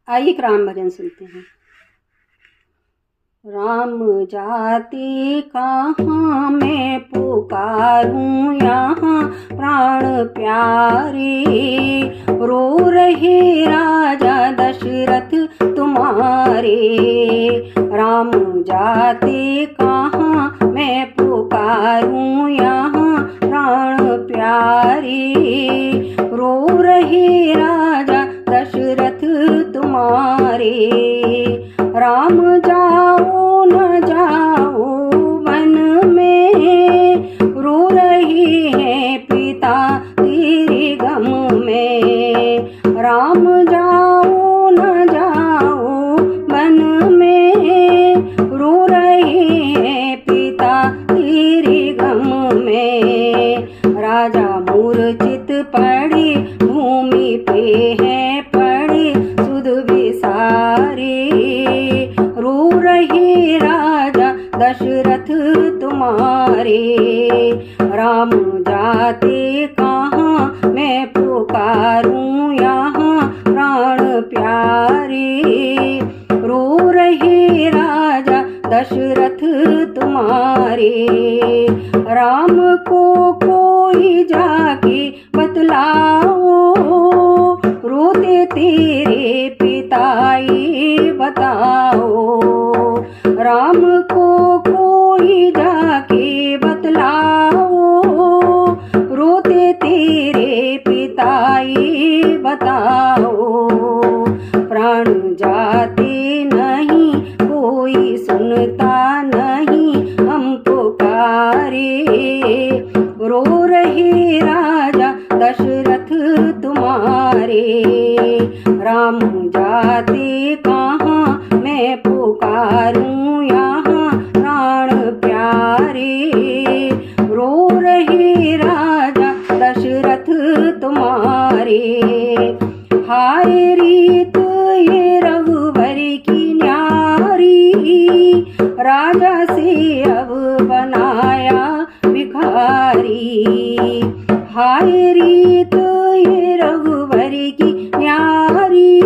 आइए एक राम भजन सुनते हैं। राम जाति कहाँ मैं पुकारूं यहाँ प्राण प्यारे, रो रहे राजा दशरथ तुम्हारे। राम जाति कहाँ मैं पुकारूं यहाँ प्राण प्यारे, रो रहे राजा दशरथ तुम्हारे। राम जाओ न जाओ वन में, रो रही है पिता तेरे गम में। राम जाओ न जाओ वन में, रो रहे हैं पिता तेरे गम में। राजा मूर्छित पड़े भूमि पे है पड़े सुध विसारे, रो रहे राजा दशरथ तुम्हारे। राम जाते कहाँ मैं पुकारूं यहाँ प्राण प्यारे, रो रहे राजा दशरथ तुम्हारे। राम को कोई जाके बतलाओ, रोते तेरे पिताई बताओ। राम को कोई जाके बतलाओ, रोते तेरे पिताई बताओ। प्राण जाते नहीं कोई सुनता नहीं हम पुकारे, रो रहे राजा दशरथ तुम्हारे। राम जाते कहाँ मैं पुकारूं यहाँ प्राण प्यारे, रो रहे राजा दशरथ तुम्हारे। हाय रीत ये रघुवर की न्यारी, राजा से अब बनाया भिखारी। हाय रीत ये रघुवर की न्यारी,